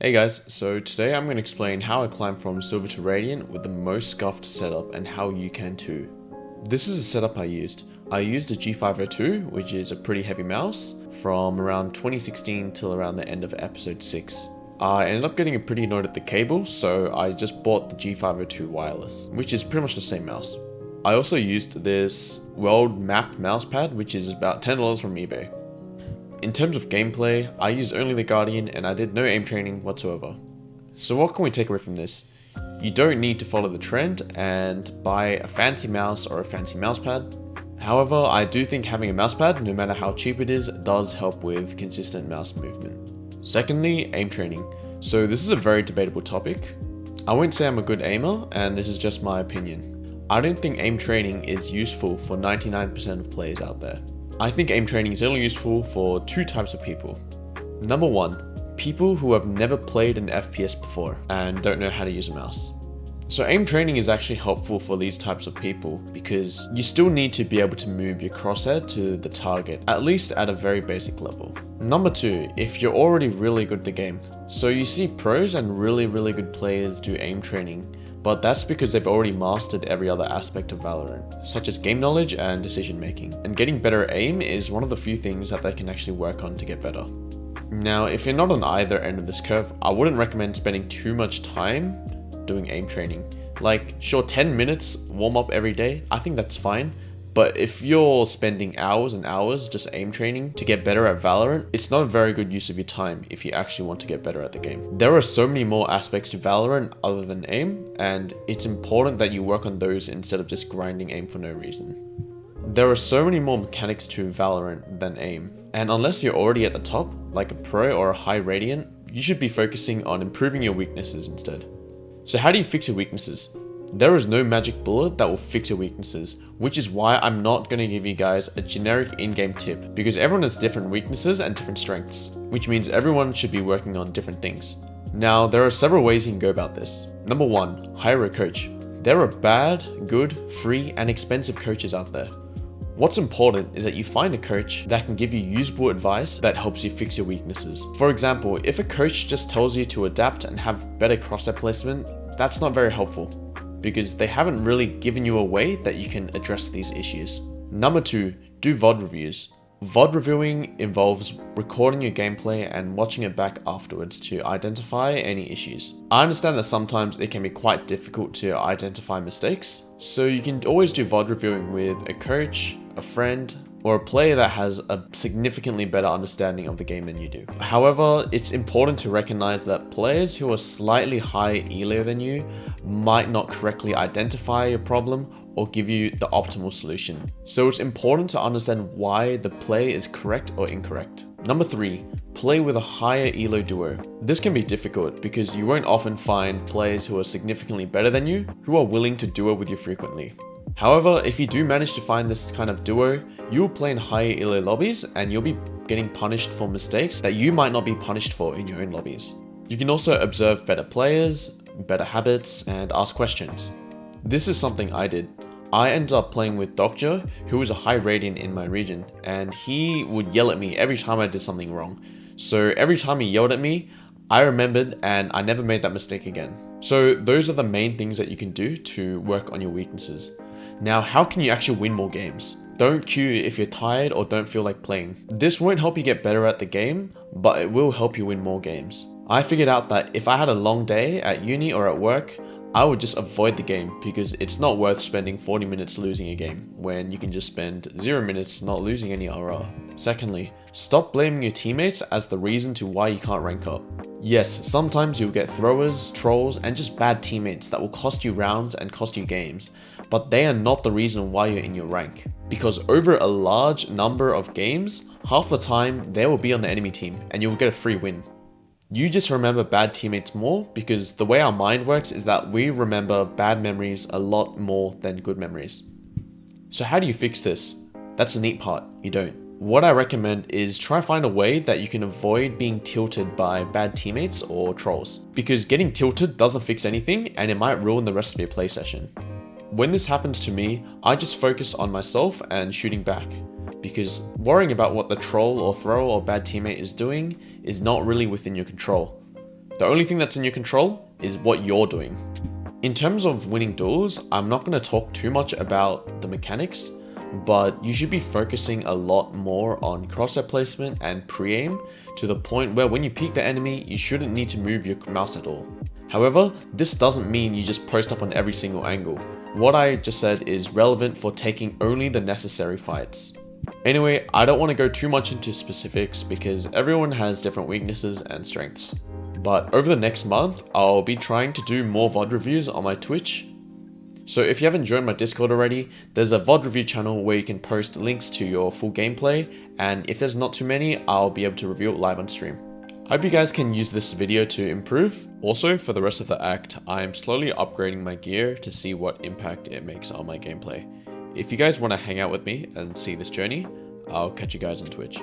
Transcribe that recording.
Hey guys, so today I'm going to explain how I climbed from Silver to Radiant with the most scuffed setup and how you can too. This is the setup I used. I used a G502, which is a pretty heavy mouse, from around 2016 till around the end of episode 6. I ended up getting pretty annoyed at the cable, so I just bought the G502 wireless, which is pretty much the same mouse. I also used this world map mousepad, which is about $10 from eBay. In terms of gameplay, I used only the Guardian and I did no aim training whatsoever. So what can we take away from this? You don't need to follow the trend and buy a fancy mouse or a fancy mousepad. However, I do think having a mousepad, no matter how cheap it is, does help with consistent mouse movement. Secondly, aim training. So this is a very debatable topic. I won't say I'm a good aimer, and this is just my opinion. I don't think aim training is useful for 99% of players out there. I think aim training is only useful for two types of people. Number one, people who have never played an FPS before and don't know how to use a mouse. So aim training is actually helpful for these types of people because you still need to be able to move your crosshair to the target, at least at a very basic level. Number two, if you're already really good at the game. So you see pros and really good players do aim training, but that's because they've already mastered every other aspect of Valorant, such as game knowledge and decision making. And getting better at aim is one of the few things that they can actually work on to get better. Now, if you're not on either end of this curve, I wouldn't recommend spending too much time doing aim training. Like, sure, 10 minutes warm up every day, I think that's fine. But if you're spending hours and hours just aim training to get better at Valorant, it's not a very good use of your time if you actually want to get better at the game. There are so many more aspects to Valorant other than aim, and it's important that you work on those instead of just grinding aim for no reason. There are so many more mechanics to Valorant than aim, and unless you're already at the top, like a pro or a high Radiant, you should be focusing on improving your weaknesses instead. So how do you fix your weaknesses? There is no magic bullet that will fix your weaknesses, which is why I'm not going to give you guys a generic in-game tip, because everyone has different weaknesses and different strengths, which means everyone should be working on different things. Now, there are several ways you can go about this. Number one, hire a coach. There are bad, good, free, and expensive coaches out there. What's important is that you find a coach that can give you usable advice that helps you fix your weaknesses. For example, if a coach just tells you to adapt and have better crosshair placement, that's not very helpful, because they haven't really given you a way that you can address these issues. Number two, do VOD reviews. VOD reviewing involves recording your gameplay and watching it back afterwards to identify any issues. I understand that sometimes it can be quite difficult to identify mistakes, so you can always do VOD reviewing with a coach, a friend, or a player that has a significantly better understanding of the game than you do. However, it's important to recognize that players who are slightly higher elo than you might not correctly identify your problem or give you the optimal solution. So it's important to understand why the play is correct or incorrect. Number three, play with a higher elo duo. This can be difficult because you won't often find players who are significantly better than you who are willing to duo with you frequently. However, if you do manage to find this kind of duo, you'll play in higher elo lobbies and you'll be getting punished for mistakes that you might not be punished for in your own lobbies. You can also observe better players, better habits, and ask questions. This is something I did. I ended up playing with Doctor, who was a high Radiant in my region, and he would yell at me every time I did something wrong. So every time he yelled at me, I remembered and I never made that mistake again. So those are the main things that you can do to work on your weaknesses. Now, how can you actually win more games? Don't queue if you're tired or don't feel like playing. This won't help you get better at the game, but it will help you win more games. I figured out that if I had a long day at uni or at work, I would just avoid the game because it's not worth spending 40 minutes losing a game when you can just spend 0 minutes not losing any RR. Secondly, stop blaming your teammates as the reason to why you can't rank up. Yes, sometimes you'll get throwers, trolls, and just bad teammates that will cost you rounds and cost you games, but they are not the reason why you're in your rank. Because over a large number of games, half the time they will be on the enemy team and you'll get a free win. You just remember bad teammates more because the way our mind works is that we remember bad memories a lot more than good memories. So how do you fix this? That's the neat part, you don't. What I recommend is try find a way that you can avoid being tilted by bad teammates or trolls, because getting tilted doesn't fix anything and it might ruin the rest of your play session. When this happens to me, I just focus on myself and shooting back, because worrying about what the troll or thrower or bad teammate is doing is not really within your control. The only thing that's in your control is what you're doing. In terms of winning duels, I'm not going to talk too much about the mechanics, but you should be focusing a lot more on crosshair placement and pre-aim to the point where when you peek the enemy, you shouldn't need to move your mouse at all. However, this doesn't mean you just post up on every single angle. What I just said is relevant for taking only the necessary fights. Anyway, I don't want to go too much into specifics because everyone has different weaknesses and strengths. But over the next month, I'll be trying to do more VOD reviews on my Twitch. So if you haven't joined my Discord already, there's a VOD review channel where you can post links to your full gameplay, and if there's not too many, I'll be able to review it live on stream. I hope you guys can use this video to improve. Also, for the rest of the act, I'm slowly upgrading my gear to see what impact it makes on my gameplay. If you guys want to hang out with me and see this journey, I'll catch you guys on Twitch.